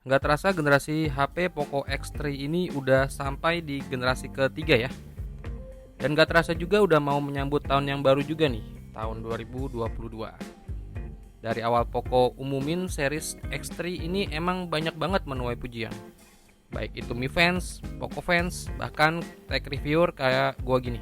Nggak terasa generasi HP Poco X3 ini udah sampai di generasi ketiga ya. Dan nggak terasa juga udah mau menyambut tahun yang baru juga nih, tahun 2022. Dari awal Poco umumin series X3 ini emang banyak banget menuai pujian. Baik itu Mi fans, Poco fans, bahkan tech reviewer kayak gua gini.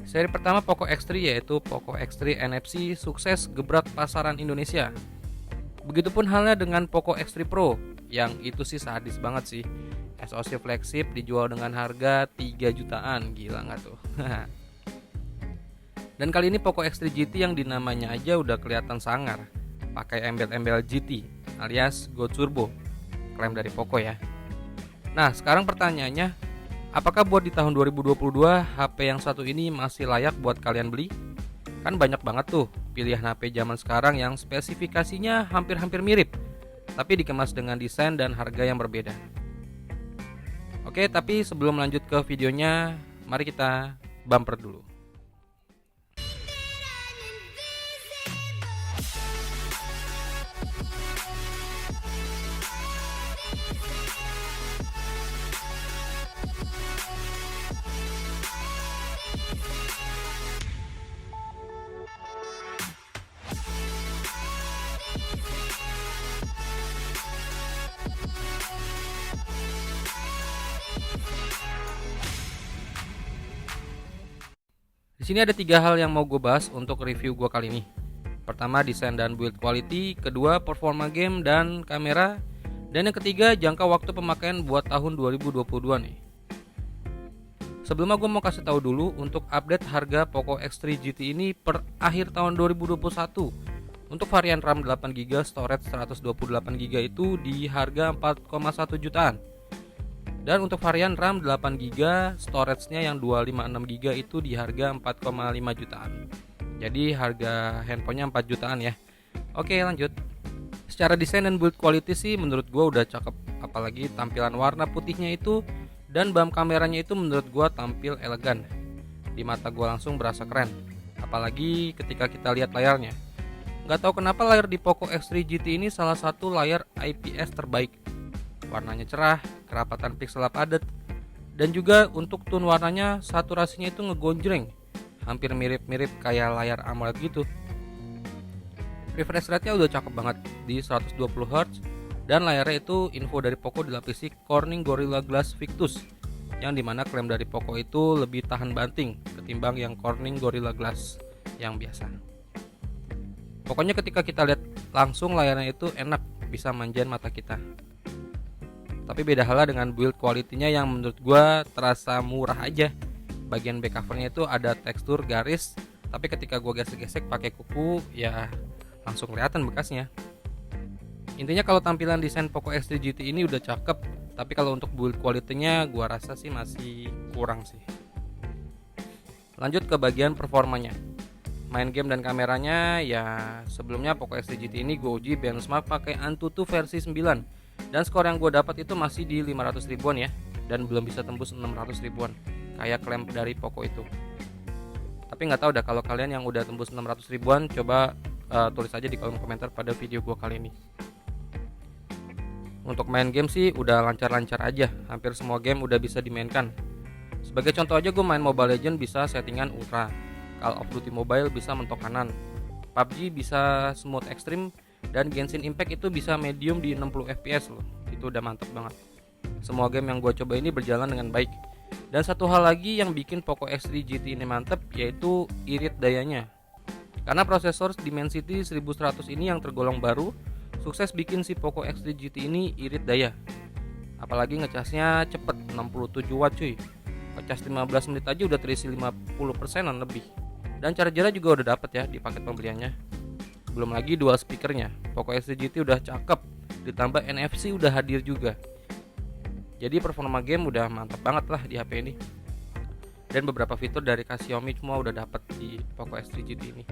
Seri pertama Poco X3 yaitu Poco X3 NFC sukses gebrak pasaran Indonesia. Begitupun halnya dengan Poco X3 Pro, yang itu sih sadis banget sih. SoC flagship dijual dengan harga 3 jutaan, gila nggak tuh? Dan kali ini Poco X3 GT yang dinamanya aja udah kelihatan sangar, pakai embel-embel GT alias Go Turbo, klaim dari Poco ya. Nah sekarang pertanyaannya, apakah buat di tahun 2022 HP yang satu ini masih layak buat kalian beli? Kan banyak banget tuh pilihan HP zaman sekarang yang spesifikasinya hampir-hampir mirip, tapi dikemas dengan desain dan harga yang berbeda. Oke, tapi sebelum lanjut ke videonya, mari kita bumper dulu. Di sini ada 3 hal yang mau gue bahas untuk review gue kali ini. Pertama, desain dan build quality, kedua, performa game dan kamera, dan yang ketiga, jangka waktu pemakaian buat tahun 2022 nih. Sebelumnya gue mau kasih tahu dulu untuk update harga Poco X3 GT ini per akhir tahun 2021. Untuk varian RAM 8GB, storage 128GB itu di harga 4,1 jutaan. Dan untuk varian RAM 8GB, storage-nya yang 256GB itu di harga 4,5 jutaan. Jadi harga handphonenya 4 jutaan ya. Oke, lanjut. Secara desain dan build quality sih menurut gue udah cakep. Apalagi tampilan warna putihnya itu dan BAM kameranya itu menurut gue tampil elegan. Di mata gue langsung berasa keren. Apalagi ketika kita lihat layarnya. Gak tahu kenapa layar di Poco X3 GT ini salah satu layar IPS terbaik. Warnanya cerah, kerapatan piksel padat, dan juga untuk tone warnanya saturasinya itu ngegonjreng, hampir mirip-mirip kayak layar AMOLED gitu. Refresh rate-nya udah cakep banget di 120Hz, dan layarnya itu info dari Poco dilapisi Corning Gorilla Glass Victus, yang dimana klaim dari Poco itu lebih tahan banting ketimbang yang Corning Gorilla Glass yang biasa. Pokoknya ketika kita lihat langsung layarnya itu enak, bisa manjain mata kita. Tapi beda halnya dengan build quality-nya yang menurut gue terasa murah aja. Bagian back covernya itu ada tekstur garis, tapi ketika gue gesek-gesek pakai kuku ya langsung kelihatan bekasnya. Intinya kalau tampilan desain Poco X3 GT ini udah cakep, tapi kalau untuk build quality-nya gue rasa sih masih kurang sih. Lanjut ke bagian performanya. Main game dan kameranya ya sebelumnya Poco X3 GT ini gue uji benchmark pakai Antutu versi 9. Dan skor yang gue dapat itu masih di 500 ribuan ya, dan belum bisa tembus 600 ribuan kayak klaim dari Poco itu. Tapi nggak tahu dah kalau kalian yang udah tembus 600 ribuan, coba tulis aja di kolom komentar pada video gue kali ini. Untuk main game sih udah lancar-lancar aja, hampir semua game udah bisa dimainkan. Sebagai contoh aja gue main Mobile Legends bisa settingan ultra, Call of Duty Mobile bisa mentok kanan, PUBG bisa smooth extreme, dan Genshin Impact itu bisa medium di 60 fps loh. Itu udah mantep banget. Semua game yang gue coba ini berjalan dengan baik. Dan satu hal lagi yang bikin Poco X3 GT ini mantep yaitu irit dayanya. Karena prosesor Dimensity 1100 ini yang tergolong baru, sukses bikin si Poco X3 GT ini irit daya. Apalagi ngecasnya cepet, 67 watt cuy. Ngecas 15 menit aja udah terisi 50%an lebih. Dan chargernya juga udah dapet ya di paket pembeliannya. Belum lagi dual speakernya. Poco X3 GT udah cakep, ditambah NFC udah hadir juga. Jadi performa game udah mantap banget lah di HP ini. Dan beberapa fitur dari Xiaomi semua udah dapet di Poco X3 GT ini.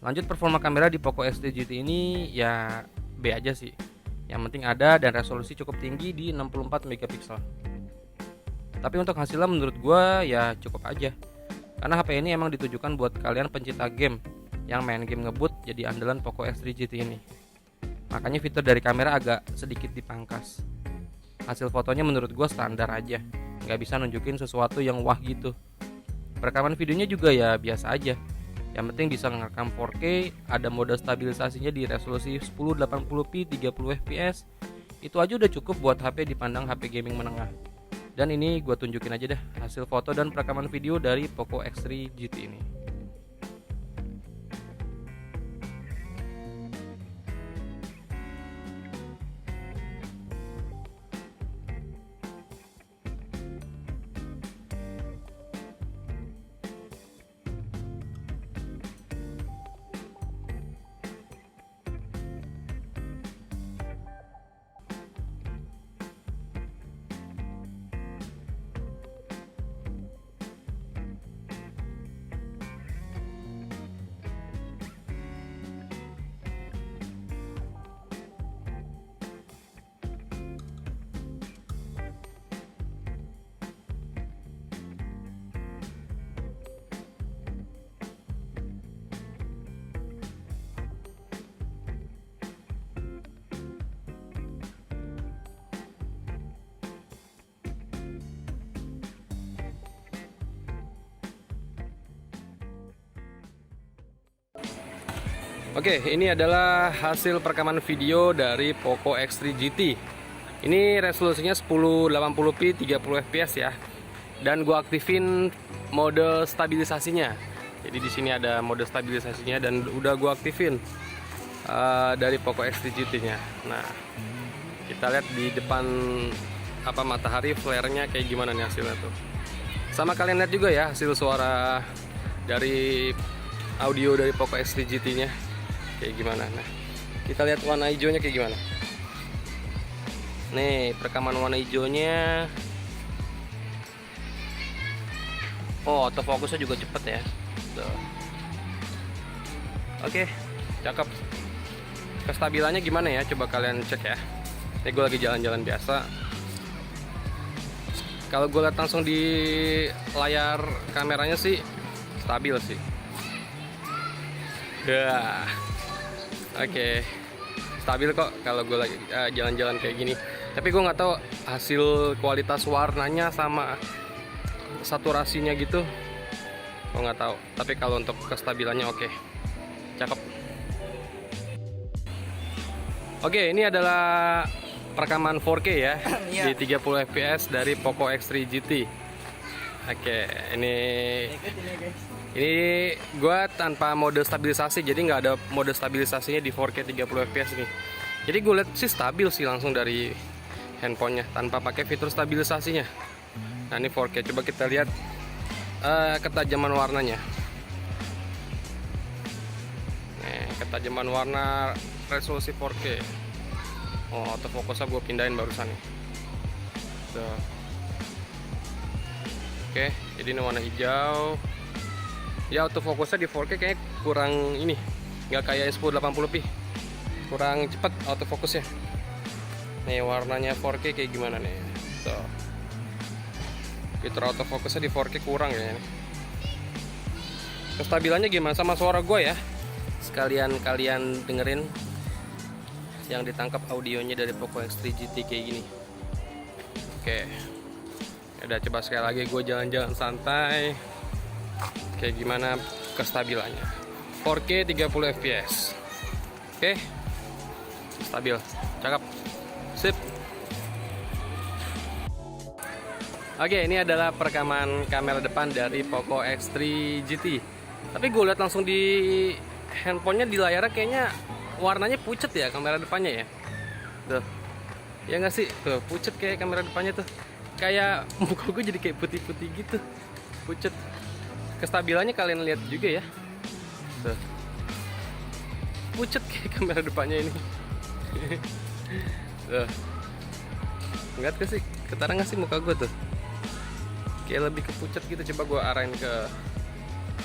Lanjut performa kamera di Poco X3 GT ini ya B aja sih. Yang penting ada dan resolusi cukup tinggi di 64 megapiksel. Tapi untuk hasilnya menurut gue ya cukup aja. Karena HP ini emang ditujukan buat kalian pencinta game yang main game ngebut, jadi andalan Poco X3 GT ini. makanya fitur dari kamera agak sedikit dipangkas. Hasil fotonya menurut gue standar aja, nggak bisa nunjukin sesuatu yang wah gitu. Perekaman videonya juga ya biasa aja, yang penting bisa ngerekam 4K, ada mode stabilisasinya di resolusi 1080p 30 fps. Itu aja udah cukup buat HP dipandang HP gaming menengah. Dan ini gue tunjukin aja deh hasil foto dan perekaman video dari Poco X3 GT ini. Oke, ini adalah hasil perekaman video dari Poco X3 GT. Ini resolusinya 1080p 30 fps ya. Dan gua aktifin mode stabilisasinya. Jadi di sini ada mode stabilisasinya dan udah gua aktifin dari Poco X3 GT-nya. Nah, kita lihat di depan matahari flare-nya kayak gimana nih hasilnya tuh. Sama kalian lihat juga ya hasil suara dari audio dari Poco X3 GT-nya. Kayak gimana. Nah, kita lihat warna hijaunya kayak gimana. Nih, perekaman warna hijaunya. Oh, autofocusnya juga cepet ya. Tuh. Oke, cakep. Kestabilannya gimana ya? Coba kalian cek ya. Ini gue lagi jalan-jalan biasa. Kalau gue lihat langsung di layar kameranya sih stabil sih. Ya. Oke, stabil kok kalau gue lagi jalan-jalan kayak gini. Tapi gue nggak tahu hasil kualitas warnanya sama saturasinya gitu, gue nggak tahu. Tapi kalau untuk kestabilannya oke, cakep. Oke, ini adalah perekaman 4K ya di 30 fps dari Poco X3 GT. Oke, ini gue tanpa mode stabilisasi, jadi nggak ada mode stabilisasinya di 4K 30 fps nih. Jadi gue lihat sih stabil sih langsung dari handphonenya tanpa pakai fitur stabilisasinya. Nah, ini 4K, coba kita lihat ketajaman warnanya. Nih, ketajaman warna resolusi 4K. Oh, autofocusnya gue pindahin barusan nih. Tuh. Oke, jadi ini warna hijau. Ya, autofocusnya di 4K kayaknya kurang ini, nggak kayak 1080p, kurang cepat autofokusnya. Nih warnanya 4K kayak gimana nih. Tuh. Fitur autofokusnya di 4K kurang ya. Kestabilannya gimana sama suara gue ya? Sekalian kalian dengerin yang ditangkap audionya dari Poco X3 GT kayak gini. Oke. Udah, coba sekali lagi gue jalan-jalan santai. Kayak gimana kestabilannya. 4K 30 fps. Oke. Stabil. Cakep. Sip. Oke, ini adalah perekaman kamera depan dari Poco X3 GT. Tapi gue lihat langsung di handphonenya, di layarnya kayaknya warnanya pucet ya kamera depannya ya. Tuh. Ya nggak sih? Tuh, pucet kayak kamera depannya tuh. Kayak muka gue jadi kayak putih-putih gitu. Pucet. Kestabilannya kalian lihat juga ya. Tuh. Pucet kayak kamera depannya ini. Tuh. Lihat gak sih? Ketara gak sih muka gue tuh? Kayak lebih kepucet gitu. Coba gue arahin ke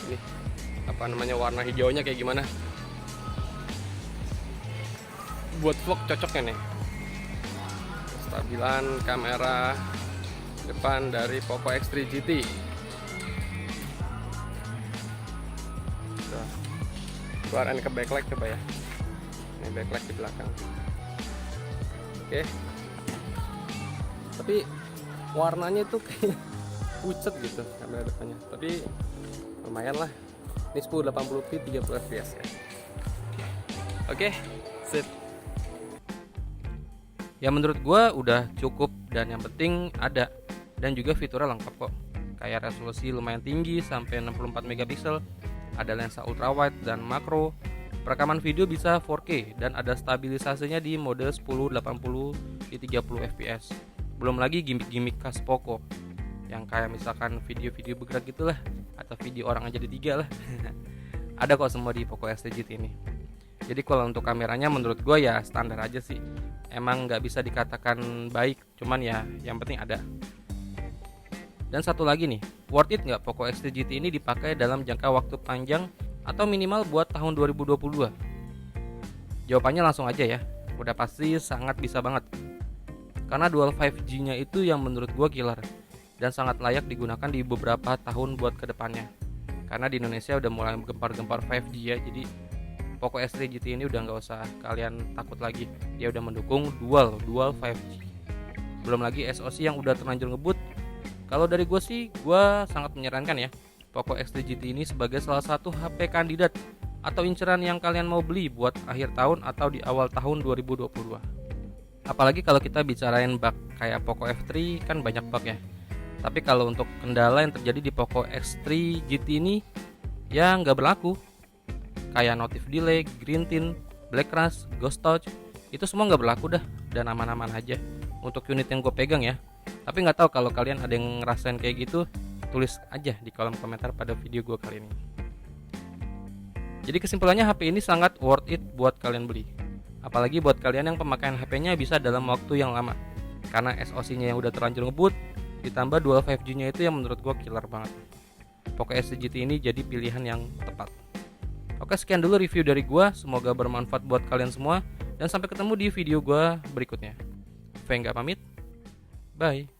ini, warna hijaunya kayak gimana. Buat vlog cocoknya nih. Kestabilan kamera depan dari Poco X3 GT. Gue arahin ke backlight coba ya. Ini backlight di belakang. Oke. Tapi warnanya tuh kayak pucat gitu kamera depannya. Tapi lumayan lah. Ini 1080p 30 fps ya. Oke, sip. Ya menurut gua udah cukup dan yang penting ada, dan juga fiturnya lengkap kok. Kayak resolusi lumayan tinggi sampai 64 megapiksel, ada lensa ultrawide dan makro. Perekaman video bisa 4K dan ada stabilisasinya di mode 1080 di 30 fps. Belum lagi gimmick-gimmick khas Poco yang kayak misalkan video-video bergerak gitulah, atau video orang aja di tiga lah. Ada kok semua di Poco X3 GT ini. Jadi kalau untuk kameranya menurut gue ya standar aja sih. Emang nggak bisa dikatakan baik, cuman ya yang penting ada. Dan satu lagi nih, worth it nggak Poco X3 GT ini dipakai dalam jangka waktu panjang atau minimal buat tahun 2022? Jawabannya langsung aja ya, udah pasti sangat bisa banget. Karena dual 5G nya itu yang menurut gue killer dan sangat layak digunakan di beberapa tahun buat kedepannya. Karena di Indonesia udah mulai gempar-gempar 5G ya, jadi Poco X3 GT ini udah nggak usah kalian takut lagi, dia udah mendukung dual 5G. Belum lagi SoC yang udah terlanjur ngebut. Kalau dari gue sih, gue sangat menyarankan ya Poco X3 GT ini sebagai salah satu HP kandidat atau inceran yang kalian mau beli buat akhir tahun atau di awal tahun 2022. Apalagi kalau kita bicarain bug kayak Poco F3 kan banyak bug ya. Tapi kalau untuk kendala yang terjadi di Poco X3 GT ini ya nggak berlaku. Kayak notif delay, green tint, black rush, ghost touch, itu semua nggak berlaku dah dan aman-aman aja untuk unit yang gue pegang ya. Tapi nggak tahu kalau kalian ada yang ngerasain kayak gitu, tulis aja di kolom komentar pada video gue kali ini. Jadi kesimpulannya HP ini sangat worth it buat kalian beli. Apalagi buat kalian yang pemakaian HP-nya bisa dalam waktu yang lama. Karena SoC-nya yang udah terlanjur ngebut, ditambah dual 5G-nya itu yang menurut gue killer banget. Poco X3 GT ini jadi pilihan yang tepat. Oke, sekian dulu review dari gua, semoga bermanfaat buat kalian semua dan sampai ketemu di video gua berikutnya. Vengga pamit. Bye.